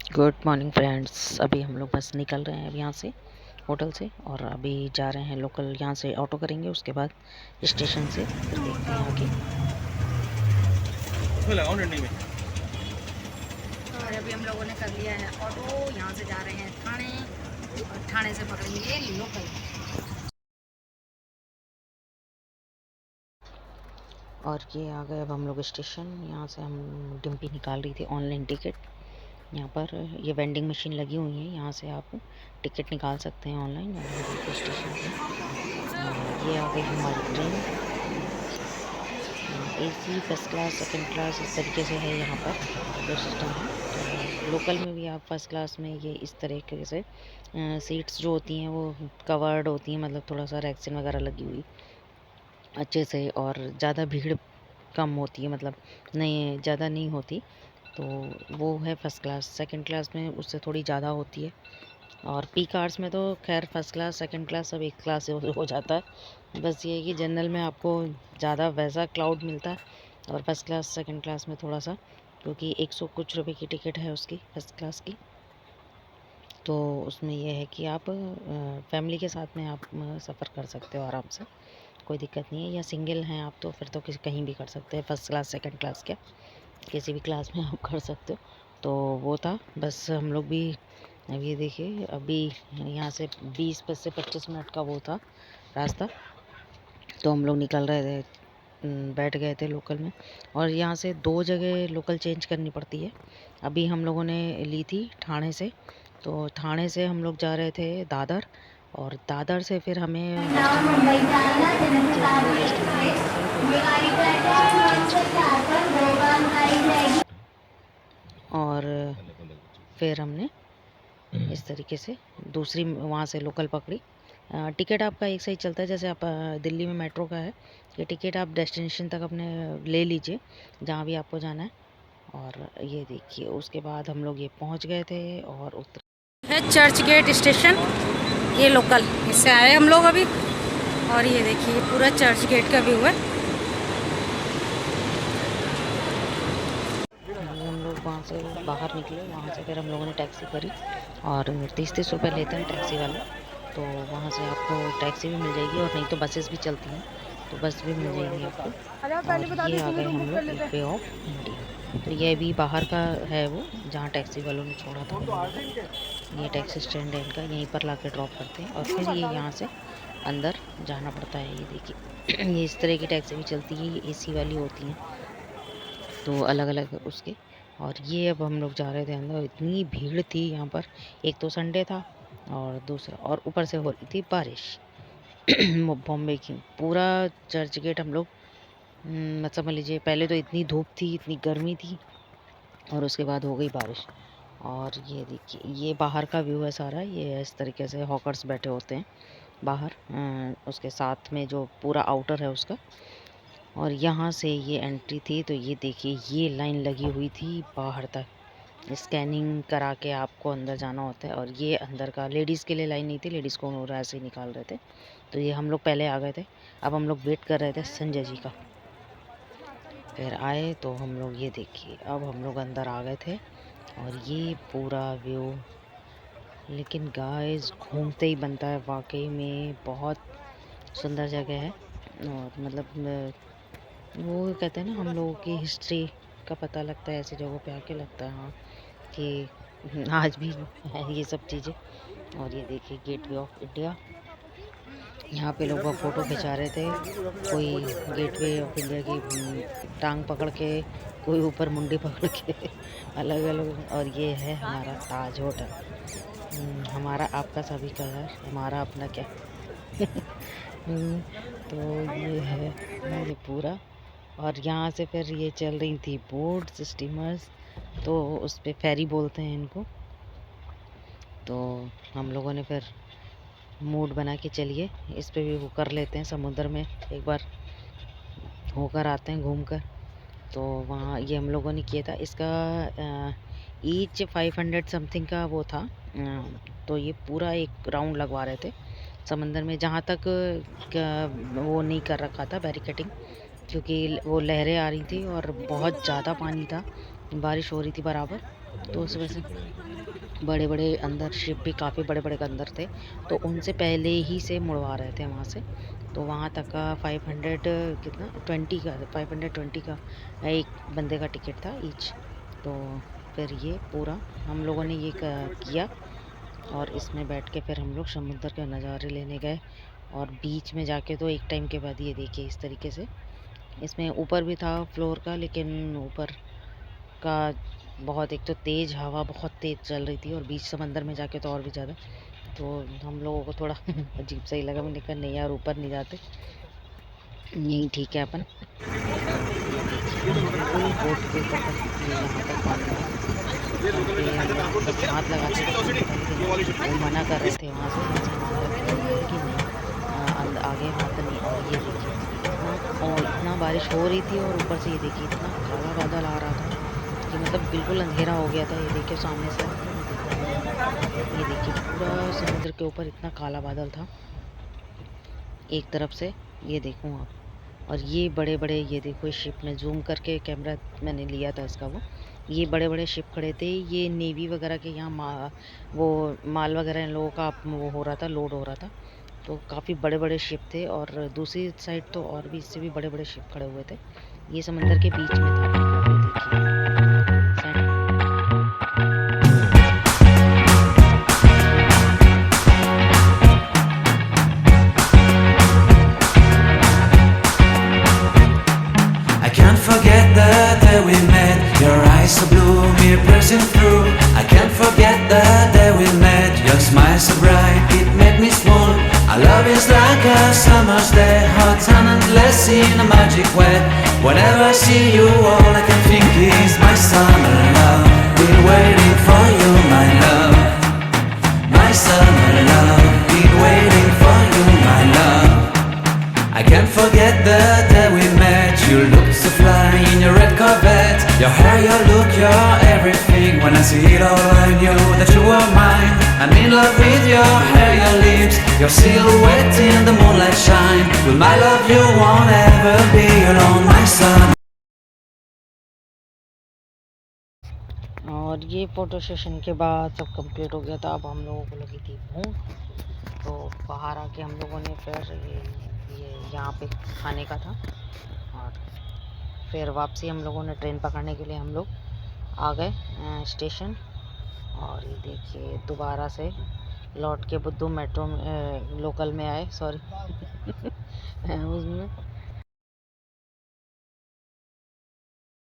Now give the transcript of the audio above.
Good morning friends. अभी हम लोग बस निकल रहे हैं अब यहाँ से होटल से, और अभी जा रहे हैं लोकल, यहाँ से ऑटो करेंगे, उसके बाद स्टेशन से फिर देखते हैं आगे। और अभी हम लोगों ने कर लिया है ऑटो, यहाँ से जा रहे हैं थाने, और थाने से पकड़ेंगे लोकल। और ये आ गए अब हम लोग स्टेशन। यहाँ से हम डिम्पी निकाल रही थी ऑनलाइन टिकट। यहाँ पर ये वेंडिंग मशीन लगी हुई है, यहाँ से आप टिकट निकाल सकते हैं ऑनलाइन। और ये देखिए स्टेशन पे ये आ गई हमारी train. AC, first class, second class, इस तरीके से है यहाँ पर जो सिस्टम है। तो लोकल में भी आप फर्स्ट क्लास में ये इस तरीके से सीट्स जो होती हैं वो कवर्ड होती हैं, मतलब थोड़ा सा रैक्सिन वगैरह लगी हुई अच्छे से, और ज़्यादा भीड़ कम होती है, मतलब नहीं ज़्यादा नहीं होती। तो वो है फर्स्ट क्लास। सेकंड क्लास में उससे थोड़ी ज़्यादा होती है, और पी कार्स में तो खैर फर्स्ट क्लास सेकंड क्लास सब एक क्लास से हो जाता है। बस ये है कि जनरल में आपको ज़्यादा वैसा क्लाउड मिलता है, और फर्स्ट क्लास सेकंड क्लास में थोड़ा सा, क्योंकि 100 कुछ रुपए की टिकट है उसकी फर्स्ट क्लास की। तो उसमें यह है कि आप फैमिली के साथ में आप सफ़र कर सकते हो आराम से, कोई दिक्कत नहीं है। या सिंगल हैं आप तो फिर तो किसी कहीं भी कर सकते हैं, फर्स्ट क्लास सेकंड क्लास क्या किसी भी क्लास में आप कर सकते हो। तो वो था बस। हम लोग भी अब ये देखिए, अभी यहाँ से 20 से 25 मिनट का वो था रास्ता। तो हम लोग निकल रहे थे, बैठ गए थे लोकल में। और यहाँ से 2 जगह लोकल चेंज करनी पड़ती है। अभी हम लोगों ने ली थी ठाणे से, तो ठाणे से हम लोग जा रहे थे दादर, और दादर से फिर हमें और फिर हमने इस तरीके से दूसरी वहाँ से लोकल पकड़ी। टिकट आपका एक सही चलता है, जैसे आप दिल्ली में मेट्रो का है, ये टिकट आप डेस्टिनेशन तक अपने ले लीजिए जहाँ भी आपको जाना है। और ये देखिए उसके बाद हम लोग ये पहुँच गए थे और उतर है चर्च गेट स्टेशन, ये लोकल इससे आए हम लोग अभी। और ये देखिए पूरा चर्च गेट का व्यू है। हम लोग वहाँ से बाहर निकले, वहाँ से फिर हम लोगों ने टैक्सी करी, और 30-30 रुपये लेते हैं टैक्सी वाले। तो वहाँ से आपको टैक्सी भी मिल जाएगी, और नहीं तो बसेस भी चलती हैं, तो बस भी मिल जाएगी आपको। और ये आ गए हम लोग गेटवे ऑफ इंडिया। तो ये भी बाहर का है वो, जहाँ टैक्सी वालों ने छोड़ा था हम लोगों को। ये टैक्सी स्टैंड है इनका, यहीं पर ला ड्रॉप करते हैं, और फिर ये यहाँ से अंदर जाना पड़ता है। ये देखिए ये इस तरह की टैक्सी भी चलती है, ये AC वाली होती हैं, तो अलग अलग उसके। और ये अब हम लोग जा रहे थे अंदर, इतनी भीड़ थी यहाँ पर। एक तो संडे था, और दूसरा और ऊपर से हो रही थी बारिश बॉम्बे की। पूरा चर्च गेट हम लोग मत समझ लीजिए, पहले तो इतनी धूप थी, इतनी गर्मी थी, और उसके बाद हो गई बारिश। और ये देखिए ये बाहर का व्यू है सारा, ये इस तरीके से हॉकर्स बैठे होते हैं बाहर, उसके साथ में जो पूरा आउटर है उसका। और यहाँ से ये एंट्री थी, तो ये देखिए ये लाइन लगी हुई थी बाहर तक, स्कैनिंग करा के आपको अंदर जाना होता है। और ये अंदर का लेडीज़ के लिए लाइन नहीं थी, लेडीज़ को और ऐसे ही निकाल रहे थे। तो ये हम लोग पहले आ गए थे, अब हम लोग वेट कर रहे थे संजय जी का। फिर आए तो हम लोग ये देखिए, अब हम लोग अंदर आ गए थे, और ये पूरा व्यू। लेकिन गाइस घूमते ही बनता है, वाकई में बहुत सुंदर जगह है। और मतलब वो कहते हैं ना, हम लोगों की हिस्ट्री का पता लगता है ऐसी जगहों पे आके, लगता है हाँ कि आज भी है ये सब चीज़ें। और ये देखिए गेटवे ऑफ इंडिया, यहाँ पे लोग फ़ोटो खिंचा रहे थे, कोई गेटवे ऑफ इंडिया की टांग पकड़ के, कोई ऊपर मुंडी पकड़ के अलग अलग। और ये है हमारा ताज होटल, हमारा आपका सभी का घर, हमारा अपना क्या तो ये है ये पूरा। और यहाँ से फिर ये चल रही थी बोट्स, स्टीमर्स, तो उस पे फेरी बोलते हैं इनको। तो हम लोगों ने फिर मूड बना के चलिए इस पे भी वो कर लेते हैं, समुद्र में एक बार होकर आते हैं घूम कर। तो वहाँ ये हम लोगों ने किया था, इसका ईच 500 समथिंग का वो था। तो ये पूरा एक राउंड लगवा रहे थे समंदर में, जहाँ तक वो नहीं कर रखा था बैरिकेटिंग, क्योंकि वो लहरें आ रही थी और बहुत ज़्यादा पानी था, बारिश हो रही थी बराबर, तो उस वजह से बड़े बड़े अंदर शिप भी काफ़ी बड़े बड़े अंदर थे, तो उनसे पहले ही से मुड़वा रहे थे वहाँ से। तो वहाँ तक का 500 कितना 20 का 520 का एक बंदे का टिकट था ईच। तो फिर ये पूरा हम लोगों ने ये किया और इसमें बैठ के फिर हम लोग समुद्र के नज़ारे लेने गए। और बीच में जाके तो एक टाइम के बाद ये देखिए इस तरीके से, इसमें ऊपर भी था फ्लोर का, लेकिन ऊपर का बहुत, एक तो तेज़ हवा बहुत तेज़ चल रही थी और बीच समंदर में जाके तो और भी ज़्यादा, तो हम लोगों को थोड़ा अजीब सा ही लगा। मैंने कहा नहीं यार ऊपर नहीं जाते, यही ठीक है अपन। बिल्कुल बोट के ऊपर तक यहाँ तक पानी है, क्योंकि हम लोग बस हाथ लगाते थे पानी का, लेकिन वो मना कर रहे थे वहाँ से समंदर कि नहीं आगे हाथ नहीं। और ये देखिए इतना बारिश हो रही थी और ऊपर से ये देखिए इतना काला बादल आ रहा था कि मतलब बिल्कुल अंधेरा हो गया था। ये देखिए सामने से, ये देखिए पूरा समुद्र के ऊपर इतना काला बादल था एक तरफ से, ये देखूँ आप। और ये बड़े बड़े, ये देखो इस शिप में जूम करके कैमरा मैंने लिया था इसका, वो ये बड़े बड़े शिप खड़े थे, ये नेवी वगैरह के यहाँ वो माल वगैरह इन लोगों का वो हो रहा था, लोड हो रहा था। तो काफ़ी बड़े बड़े शिप थे और दूसरी साइड तो और भी इससे भी बड़े बड़े शिप खड़े हुए थे। ये समंदर के बीच में था, ये देखिए। I can't forget the day we met. Your eyes so blue, me piercing through. I can't forget the day we met. Your smile so bright, it made me swoon. Our love is like a summer's day, hot and endless in a magic way. Whenever I see you, all I can think is my summer love. Been waiting for you, my love. My summer love. Been waiting for you, my love. I can't forget the day we met. You looked so fly in your red Corvette. Your hair, your look, your everything. When I see it all, I knew that you were mine. I'm in love with your hair, your lips, your silhouette in the moonlight shine. With my love, you won't ever be alone, my son. और ये photo session के बाद सब complete हो गया था। अब हम लोगों को लगी थी भूख, तो बाहर आके हम लोगों ने फिर ये यहाँ पे खाने का था। और फिर वापसी हम लोगों ने ट्रेन पकड़ने के लिए हम लोग आ गए स्टेशन। और ये देखिए दोबारा से लौट के बुद्धू मेट्रो में लोकल में आए, सॉरी उसमें